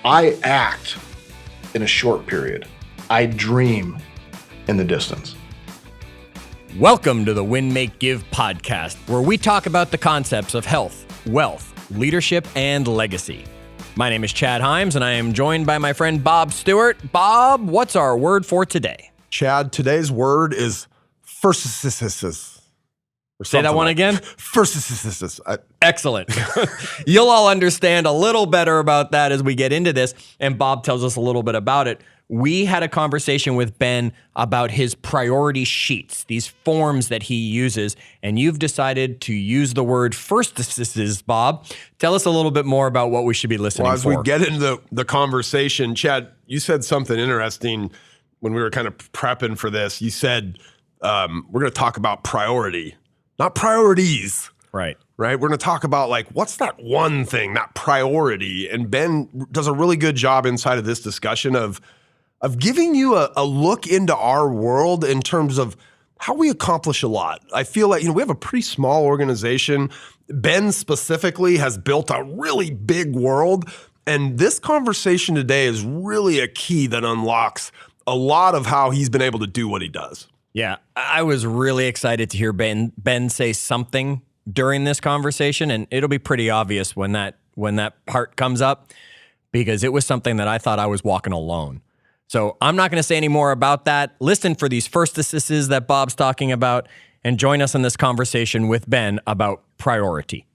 I act in a short period. I dream in the distance. Welcome to the Win, Make, Give podcast, where we talk about the concepts of health, wealth, leadership, and legacy. My name is Chad Hyams, and I am joined by my friend Bob Stewart. Bob, what's our word for today? Chad, today's word is first. Say that one again? First. Excellent. You'll all understand a little better about that as we get into this, and Bob tells us a little bit about it. We had a conversation with Ben about his priority sheets, these forms that he uses, and you've decided to use the word first. Bob, tell us a little bit more about what we should be listening for. Well, as we get into the conversation, Chad, you said something interesting when we were kind of prepping for this. You said we're going to talk about priority, not priorities. Right. We're going to talk about what's that one thing, that priority. And Ben does a really good job inside of this discussion of giving you a look into our world in terms of how we accomplish a lot. I feel like, we have a pretty small organization. Ben specifically has built a really big world. And this conversation today is really a key that unlocks a lot of how he's been able to do what he does. Yeah, I was really excited to hear Ben say something during this conversation, and it'll be pretty obvious when that part comes up, because it was something that I thought I was walking alone. So I'm not going to say any more about that. Listen for these first assists that Bob's talking about, and join us in this conversation with Ben about priority.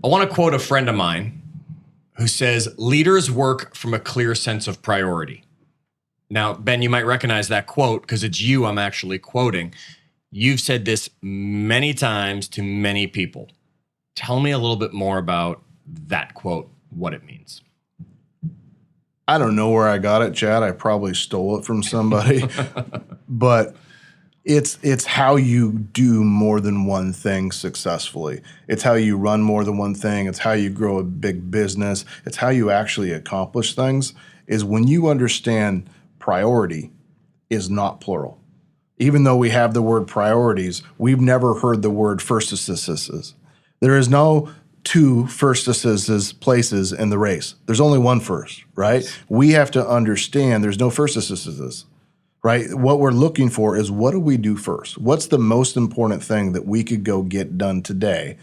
I want to quote a friend of mine who says, "Leaders work from a clear sense of priority." Now, Ben, you might recognize that quote because it's you I'm actually quoting. You've said this many times to many people. Tell me a little bit more about that quote, what it means. I don't know where I got it, Chad. I probably stole it from somebody. But it's how you do more than one thing successfully. It's how you run more than one thing. It's how you grow a big business. It's how you actually accomplish things, is when you understand priority is not plural. Even though we have the word priorities, we've never heard the word first assists. There is no two first assists places in the race. There's only one first, right? We have to understand there's no first assists, right? What we're looking for is, what do we do first? What's the most important thing that we could go get done today?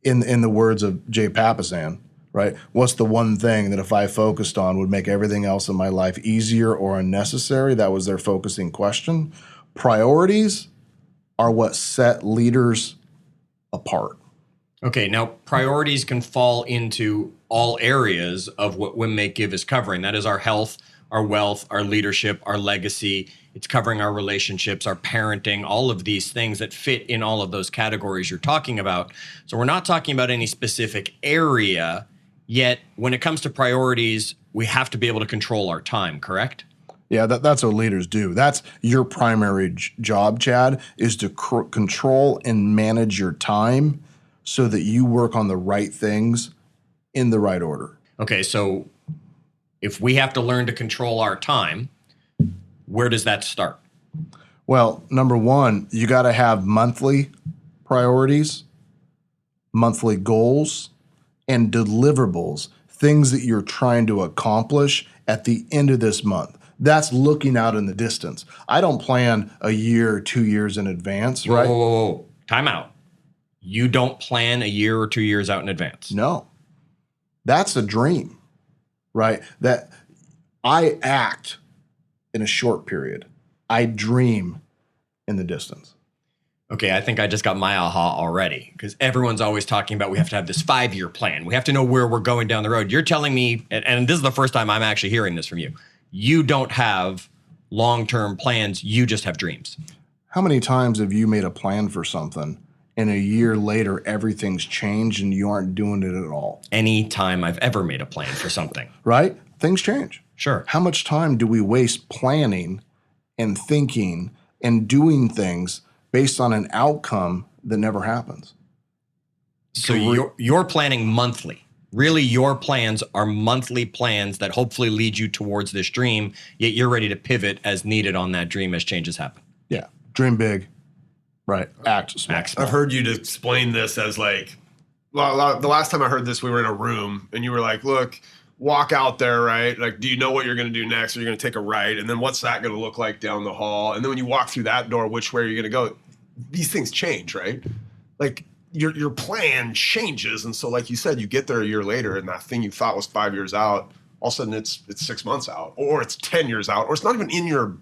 In the words of Jay Papasan, right? What's the one thing that if I focused on would make everything else in my life easier or unnecessary? That was their focusing question. Priorities are what set leaders apart. Okay, now priorities can fall into all areas of what Win, Make, Give is covering. That is our health, our wealth, our leadership, our legacy. It's covering our relationships, our parenting, all of these things that fit in all of those categories you're talking about. So we're not talking about any specific area, yet when it comes to priorities, we have to be able to control our time, correct? Yeah, that's what leaders do. That's your primary job, Chad, is to control and manage your time so that you work on the right things in the right order. Okay, so if we have to learn to control our time, where does that start? Well, number one, you got to have monthly priorities, monthly goals, and deliverables, things that you're trying to accomplish at the end of this month. That's looking out in the distance. I don't plan a year or 2 years in advance, right? Whoa. Time out. You don't plan a year or 2 years out in advance? No. That's a dream, right? That I act in a short period. I dream in the distance. Okay, I think I just got my aha already, because everyone's always talking about we have to have this 5-year plan. We have to know where we're going down the road. You're telling me, and this is the first time I'm actually hearing this from you, you don't have long-term plans, you just have dreams. How many times have you made a plan for something and a year later everything's changed and you aren't doing it at all? Any time I've ever made a plan for something. Right? Things change. Sure. How much time do we waste planning and thinking and doing things based on an outcome that never happens? So you're planning monthly. Really, your plans are monthly plans that hopefully lead you towards this dream, yet you're ready to pivot as needed on that dream as changes happen. Yeah. Dream big. Right. Act small. Act small. I've heard you explain this as the last time I heard this, we were in a room and you were like, look, walk out there, right? Like, do you know what you're going to do next? Are you going to take a right? And then what's that going to look like down the hall? And then when you walk through that door, which way are you going to go? These things change, right? Like your plan changes. And so like you said, you get there a year later and that thing you thought was 5 years out, all of a sudden it's 6 months out, or it's 10 years out, or it's not even in your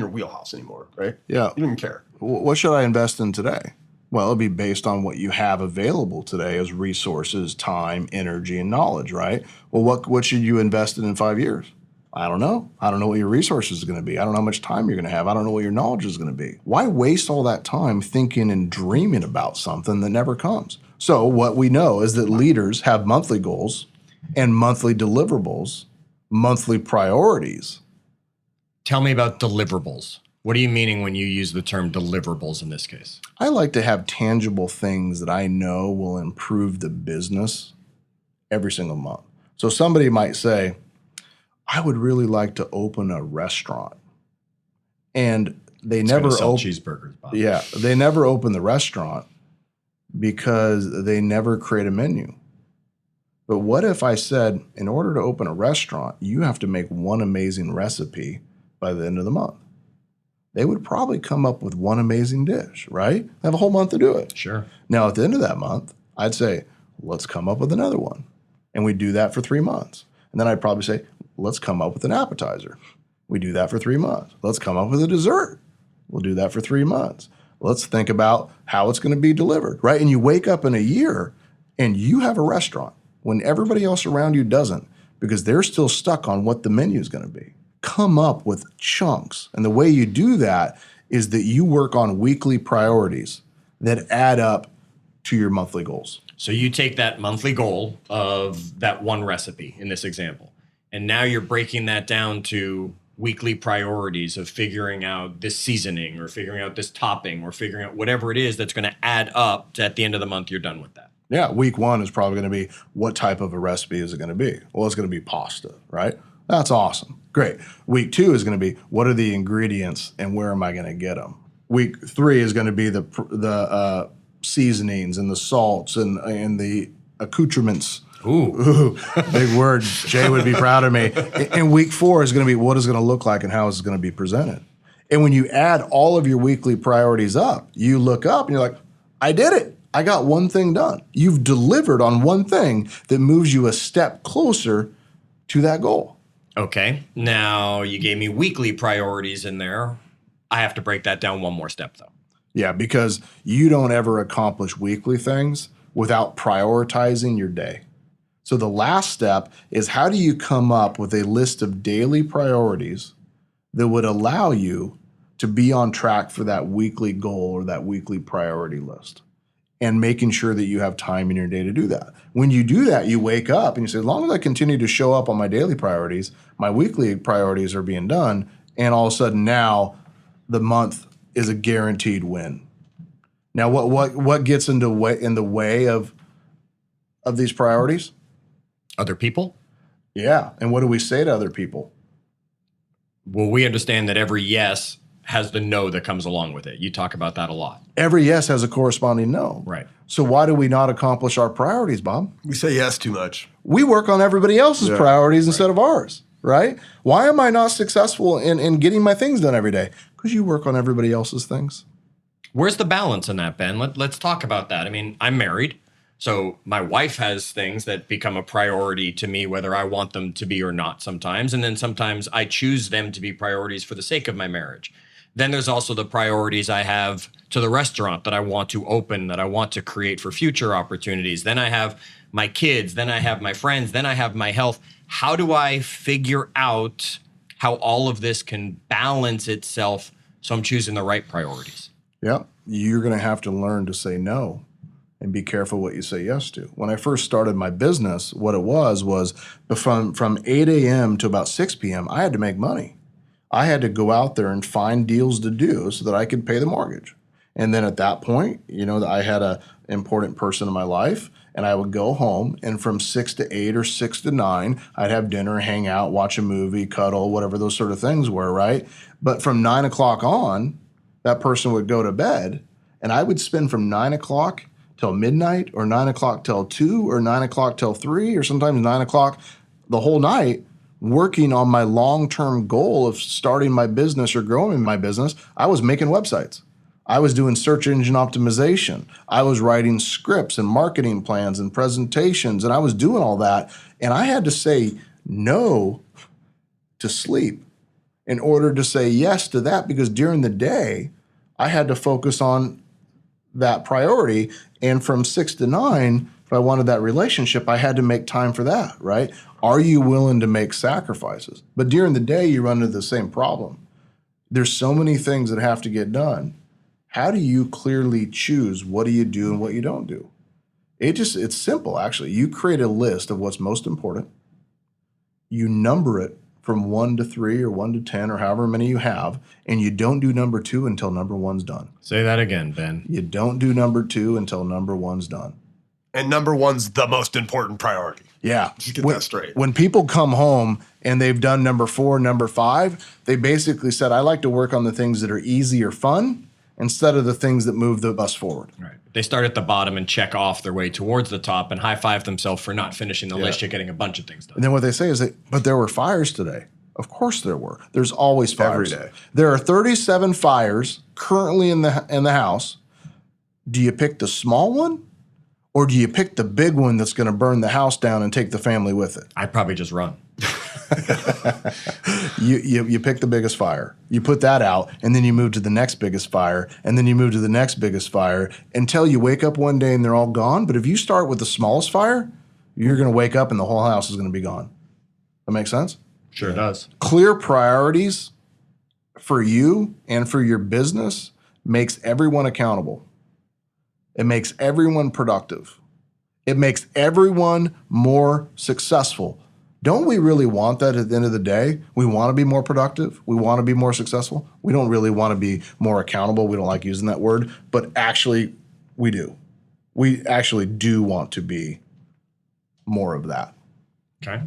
wheelhouse anymore, right? Yeah. You don't even care. What should I invest in today? Well, it'll be based on what you have available today as resources, time, energy, and knowledge, right? Well, what should you invest in 5 years? I don't know. I don't know what your resources are going to be. I don't know how much time you're going to have. I don't know what your knowledge is going to be. Why waste all that time thinking and dreaming about something that never comes? So what we know is that leaders have monthly goals and monthly deliverables, monthly priorities. Tell me about deliverables. What are you meaning when you use the term deliverables in this case? I like to have tangible things that I know will improve the business every single month. So somebody might say, I would really like to open a restaurant. And they never sell open cheeseburgers, Bob. Yeah, they never open the restaurant because they never create a menu. But what if I said, in order to open a restaurant, you have to make one amazing recipe by the end of the month? They would probably come up with one amazing dish, right? They have a whole month to do it. Sure. Now, at the end of that month, I'd say, let's come up with another one. And we do that for 3 months. And then I'd probably say, let's come up with an appetizer. We do that for 3 months. Let's come up with a dessert. We'll do that for 3 months. Let's think about how it's going to be delivered, right? And you wake up in a year and you have a restaurant when everybody else around you doesn't, because they're still stuck on what the menu is going to be. Come up with chunks. And the way you do that is that you work on weekly priorities that add up to your monthly goals. So you take that monthly goal of that one recipe in this example, and now you're breaking that down to weekly priorities of figuring out this seasoning or figuring out this topping or figuring out whatever it is that's going to add up to, at the end of the month, you're done with that. Yeah, week one is probably going to be, what type of a recipe is it going to be? Well, it's going to be pasta, right? That's awesome. Great. Week two is going to be, what are the ingredients and where am I going to get them? Week three is going to be the seasonings and the salts and the accoutrements. Ooh, big word. Jay would be proud of me. And week four is going to be, what is it going to look like and how is it going to be presented? And when you add all of your weekly priorities up, you look up and you're like, I did it. I got one thing done. You've delivered on one thing that moves you a step closer to that goal. Okay. Now you gave me weekly priorities in there. I have to break that down one more step though. Yeah, because you don't ever accomplish weekly things without prioritizing your day. So the last step is, how do you come up with a list of daily priorities that would allow you to be on track for that weekly goal or that weekly priority list? And making sure that you have time in your day to do that. When you do that, you wake up and you say, as long as I continue to show up on my daily priorities, my weekly priorities are being done, and all of a sudden now the month is a guaranteed win. Now, what gets in the way of these priorities? Other people? Yeah, and what do we say to other people? Well, we understand that every yes has the no that comes along with it. You talk about that a lot. Every yes has a corresponding no. Right. So why do we not accomplish our priorities, Bob? We say yes too much. We work on everybody else's priorities instead of ours, right? Why am I not successful in getting my things done every day? Because you work on everybody else's things. Where's the balance in that, Ben? Let's talk about that. I mean, I'm married, so my wife has things that become a priority to me, whether I want them to be or not sometimes. And then sometimes I choose them to be priorities for the sake of my marriage. Then there's also the priorities I have to the restaurant that I want to open, that I want to create for future opportunities. Then I have my kids, then I have my friends, then I have my health. How do I figure out how all of this can balance itself so I'm choosing the right priorities? Yeah, you're going to have to learn to say no and be careful what you say yes to. When I first started my business, what it was from 8 a.m. to about 6 p.m., I had to make money. I had to go out there and find deals to do so that I could pay the mortgage. And then at that point, I had an important person in my life, and I would go home, and from 6 to 8 or 6 to 9, I'd have dinner, hang out, watch a movie, cuddle, whatever those sort of things were, right? But from 9 o'clock on, that person would go to bed, and I would spend from 9 o'clock till midnight, or 9 o'clock till 2, or 9 o'clock till 3, or sometimes 9 o'clock the whole night working on my long-term goal of starting my business or growing my business. I was making websites. I was doing search engine optimization. I was writing scripts and marketing plans and presentations, and I was doing all that. And I had to say no to sleep in order to say yes to that, because during the day, I had to focus on that priority. And from 6 to 9, if I wanted that relationship, I had to make time for that, right? Are you willing to make sacrifices? But during the day, you run into the same problem. There's so many things that have to get done. How do you clearly choose what do you do and what you don't do? It's simple, actually. You create a list of what's most important. You number it from 1 to 3 or 1 to 10 or however many you have, and you don't do number 2 until number 1's done. Say that again, Ben. You don't do number 2 until number 1's done. And number 1's the most important priority. Yeah. Just get that straight. When people come home and they've done number 4, number 5, they basically said, I like to work on the things that are easy or fun instead of the things that move the bus forward. Right. They start at the bottom and check off their way towards the top and high-five themselves for not finishing the list yet getting a bunch of things done. And then what they say is but there were fires today. Of course there were. There's always fires. Every day. There are 37 fires currently in the house. Do you pick the small one? Or do you pick the big one that's going to burn the house down and take the family with it? I'd probably just run. You pick the biggest fire. You put that out, and then you move to the next biggest fire, and then you move to the next biggest fire until you wake up one day and they're all gone. But if you start with the smallest fire, you're going to wake up and the whole house is going to be gone. That makes sense? Sure does. Clear priorities for you and for your business makes everyone accountable. It makes everyone productive. It makes everyone more successful. Don't we really want that at the end of the day? We want to be more productive. We want to be more successful. We don't really want to be more accountable. We don't like using that word, but actually we do. We actually do want to be more of that. Okay.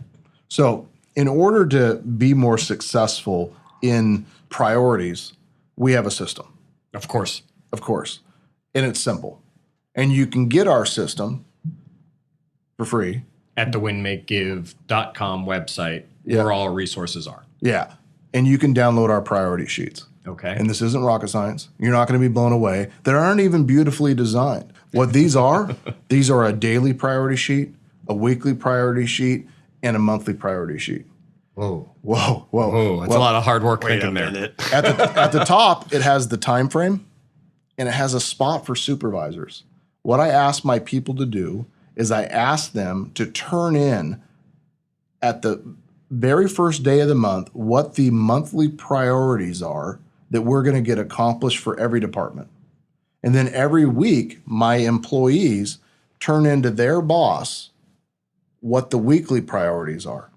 So in order to be more successful in priorities, we have a system. Of course. Of course. And it's simple. And you can get our system for free at the winmakegive.com website where all our resources are. Yeah. And you can download our priority sheets. Okay. And this isn't rocket science. You're not going to be blown away. They aren't even beautifully designed. What these are a daily priority sheet, a weekly priority sheet, and a monthly priority sheet. Whoa. Whoa. Whoa. That's a lot of hard work thinking there. At the top, it has the time frame, and it has a spot for supervisors. What I ask my people to do is I ask them to turn in at the very first day of the month what the monthly priorities are that we're going to get accomplished for every department. And then every week, my employees turn into their boss what the weekly priorities are.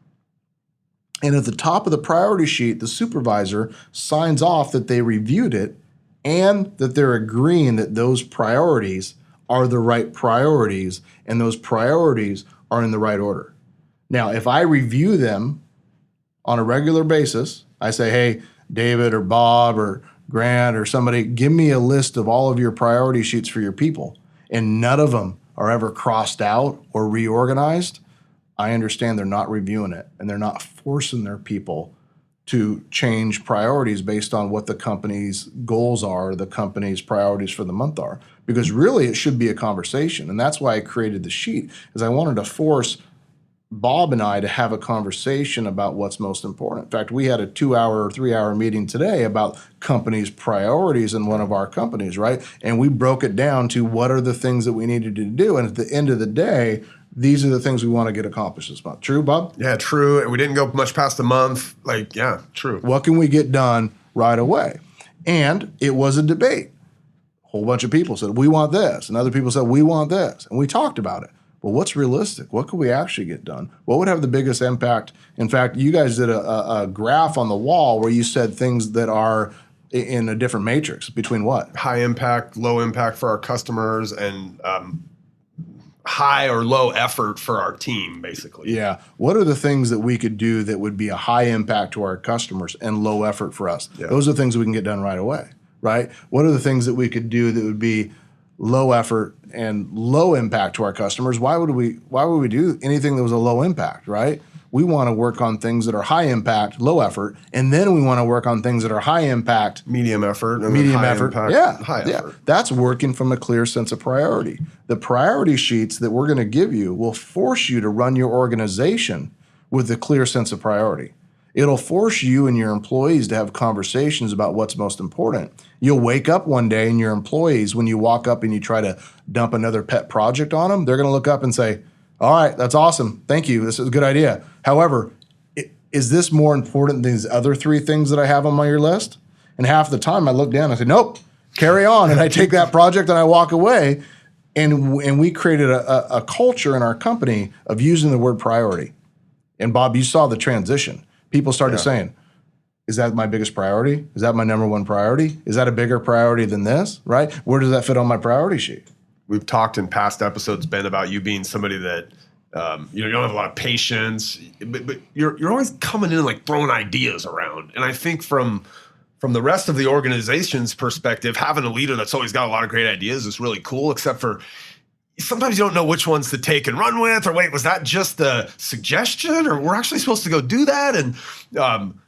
And at the top of the priority sheet, the supervisor signs off that they reviewed it and that they're agreeing that those priorities are the right priorities and those priorities are in the right order. Now, if I review them on a regular basis, I say, hey, David or Bob or Grant or somebody, give me a list of all of your priority sheets for your people, and none of them are ever crossed out or reorganized, I understand they're not reviewing it and they're not forcing their people to change priorities based on what the company's goals are, the company's priorities for the month are. Because really it should be a conversation. And that's why I created the sheet, is I wanted to force Bob and I to have a conversation about what's most important. In fact, we had a 2-hour or 3-hour meeting today about companies' priorities in one of our companies, right? And we broke it down to what are the things that we needed to do. And at the end of the day, these are the things we want to get accomplished this month. True, Bob? Yeah, true. And we didn't go much past the month. True. What can we get done right away? And it was a debate. A whole bunch of people said, we want this. And other people said, we want this. And we talked about it. Well, what's realistic? What could we actually get done? What would have the biggest impact? In fact, you guys did a graph on the wall where you said things that are in a different matrix between what? High impact, low impact for our customers, and high or low effort for our team, basically. Yeah. What are the things that we could do that would be a high impact to our customers and low effort for us? Yeah. Those are things we can get done right away, right? What are the things that we could do that would be low effort and low impact to our customers? Why would we do anything that was a low impact, right? We want to work on things that are high impact, low effort, and then we want to work on things that are high impact, medium effort, and medium high effort. impact, high effort. That's working from a clear sense of priority. The priority sheets that we're going to give you will force you to run your organization with a clear sense of priority. It'll force you and your employees to have conversations about what's most important. You'll wake up one day and your employees, when you walk up and you try to dump another pet project on them, they're going to look up and say, all right, that's awesome. Thank you. This is a good idea. However, is this more important than these other 3 things that I have on my list? And half the time I look down and I say, nope, carry on. And I take that project and I walk away. And we created a culture in our company of using the word priority. And Bob, you saw the transition. People started saying, is that my biggest priority? Is that my number one priority? Is that a bigger priority than this, right? Where does that fit on my priority sheet? We've talked in past episodes, Ben, about you being somebody that, you don't have a lot of patience, but you're always coming in and like throwing ideas around. And I think from the rest of the organization's perspective, having a leader that's always got a lot of great ideas is really cool, except for sometimes you don't know which ones to take and run with, or wait, was that just a suggestion, or we're actually supposed to go do that? And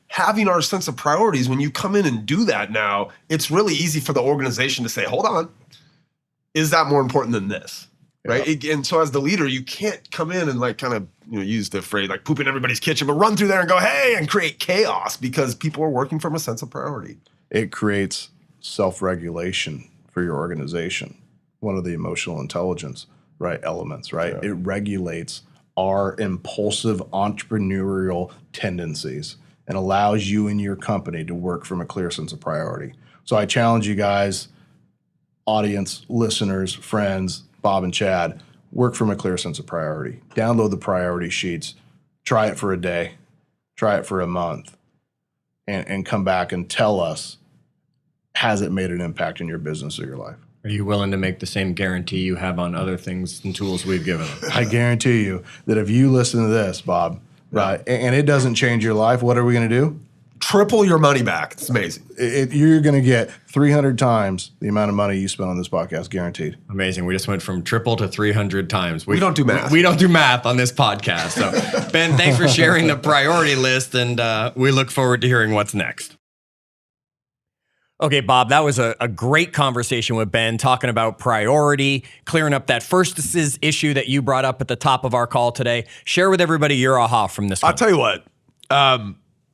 having our sense of priorities, when you come in and do that now, it's really easy for the organization to say, hold on, is that more important than this? Right. And so as the leader, you can't come in and like kind of, use the phrase like poop in everybody's kitchen, but run through there and go, hey, and create chaos, because people are working from a sense of priority. It creates self-regulation for your organization. One of the emotional intelligence, elements, right? Yeah. It regulates our impulsive entrepreneurial tendencies and allows you and your company to work from a clear sense of priority. So I challenge you guys, audience, listeners, friends, Bob and Chad, work from a clear sense of priority. Download the priority sheets, try it for a day, try it for a month, and come back and tell us, has it made an impact in your business or your life? Are you willing to make the same guarantee you have on other things and tools we've given them? I guarantee you that if you listen to this, Bob, right, and it doesn't change your life, what are we going to do? Triple your money back. It's amazing. You're going to get 300 times the amount of money you spent on this podcast, guaranteed. Amazing. We just went from triple to 300 times. We don't do math. We don't do math on this podcast. So, Ben, thanks for sharing the priority list, and we look forward to hearing what's next. Okay, Bob, that was a great conversation with Ben, talking about priority, clearing up that first issue that you brought up at the top of our call today. Share with everybody your aha from this. I'll tell you what.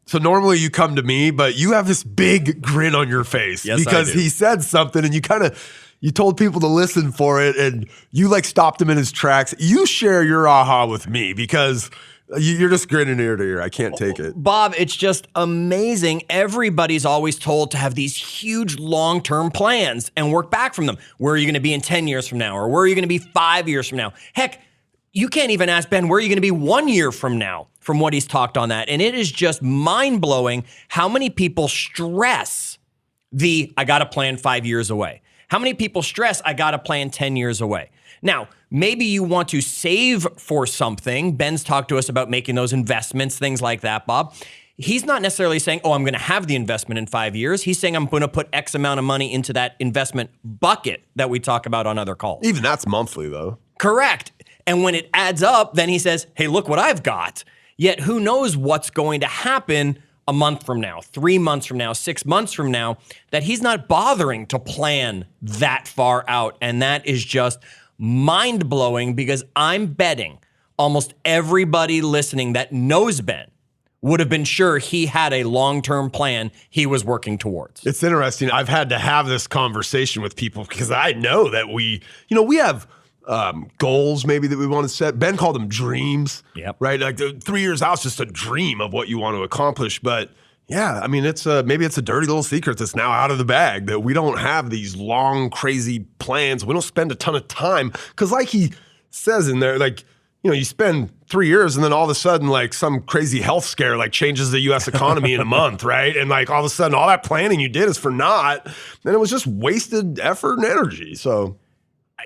So normally you come to me, but you have this big grin on your face because he said something and you told people to listen for it and you like stopped him in his tracks. You share your aha with me because you're just grinning ear to ear. I can't take it. Bob, it's just amazing. Everybody's always told to have these huge long-term plans and work back from them. Where are you going to be in 10 years from now? Or where are you going to be 5 years from now? Heck, you can't even ask Ben, where are you going to be 1 year from now, from what he's talked on that. And it is just mind-blowing how many people stress I got to plan 5 years away. How many people stress, I got to plan 10 years away. Now, maybe you want to save for something. Ben's talked to us about making those investments, things like that, Bob. He's not necessarily saying, I'm going to have the investment in 5 years. He's saying, I'm going to put X amount of money into that investment bucket that we talk about on other calls. Even that's monthly, though. Correct. And when it adds up, then he says, hey, look what I've got. Yet who knows what's going to happen a month from now, 3 months from now, 6 months from now, that he's not bothering to plan that far out. And that is just mind-blowing, because I'm betting almost everybody listening that knows Ben would have been sure he had a long-term plan he was working towards. It's interesting. I've had to have this conversation with people because I know that we have goals maybe that we want to set. Ben called them dreams, right? Like 3 years out is just a dream of what you want to accomplish. But yeah, I mean, maybe it's a dirty little secret that's now out of the bag that we don't have these long, crazy plans. We don't spend a ton of time because, like he says in there, like, you spend 3 years and then all of a sudden, like, some crazy health scare like changes the U.S. economy in a month, right? And like all of a sudden, all that planning you did is for naught. Then it was just wasted effort and energy. So.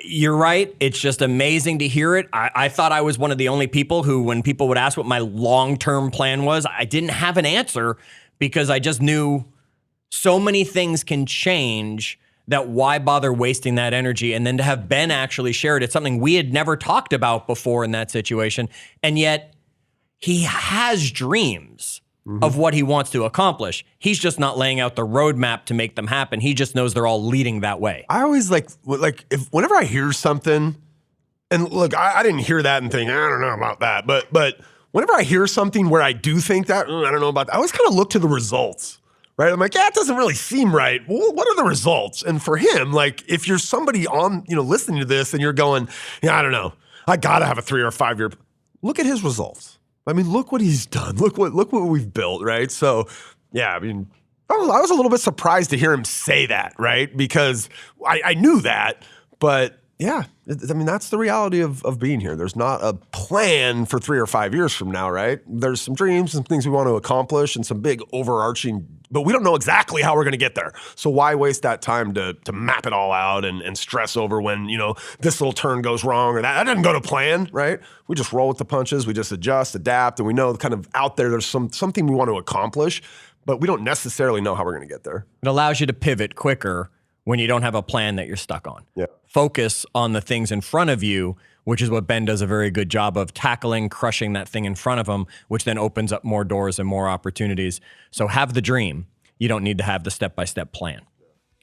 You're right. It's just amazing to hear it. I thought I was one of the only people who, when people would ask what my long-term plan was, I didn't have an answer because I just knew so many things can change that why bother wasting that energy? And then to have Ben actually share it, it's something we had never talked about before in that situation. And yet he has dreams of what he wants to accomplish. He's just not laying out the roadmap to make them happen. He just knows they're all leading that way. I always whenever I hear something, and look, I didn't hear that and think, I don't know about that. But whenever I hear something where I do think that, I don't know about that, I always kind of look to the results, right? I'm like, yeah, it doesn't really seem right. Well, what are the results? And for him, like, if you're somebody on, listening to this and you're going, yeah, I don't know, I got to have a 3 or 5 year, look at his results. I mean, look what he's done. Look what we've built, right? So, yeah, I mean, I was a little bit surprised to hear him say that, right? Because I knew that, but yeah, I mean, that's the reality of being here. There's not a plan for 3 or 5 years from now, right? There's some dreams, some things we want to accomplish, and some big overarching, but we don't know exactly how we're going to get there. So why waste that time to map it all out and stress over when, this little turn goes wrong or that didn't go to plan, right? We just roll with the punches. We just adjust, adapt, and we know kind of out there's something we want to accomplish, but we don't necessarily know how we're going to get there. It allows you to pivot quicker when you don't have a plan that you're stuck on. Yeah. Focus on the things in front of you, which is what Ben does a very good job of, tackling, crushing that thing in front of him, which then opens up more doors and more opportunities. So have the dream. You don't need to have the step-by-step plan.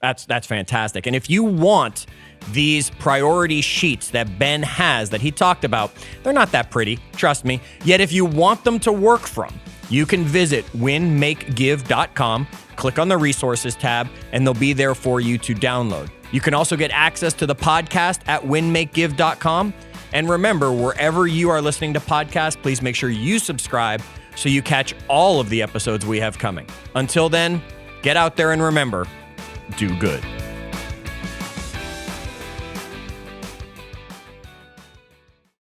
That's fantastic. And if you want these priority sheets that Ben has that he talked about, they're not that pretty, trust me. Yet if you want them to work from, you can visit winmakegive.com, click on the resources tab, and they'll be there for you to download. You can also get access to the podcast at winmakegive.com. And remember, wherever you are listening to podcasts, please make sure you subscribe so you catch all of the episodes we have coming. Until then, get out there and remember, do good.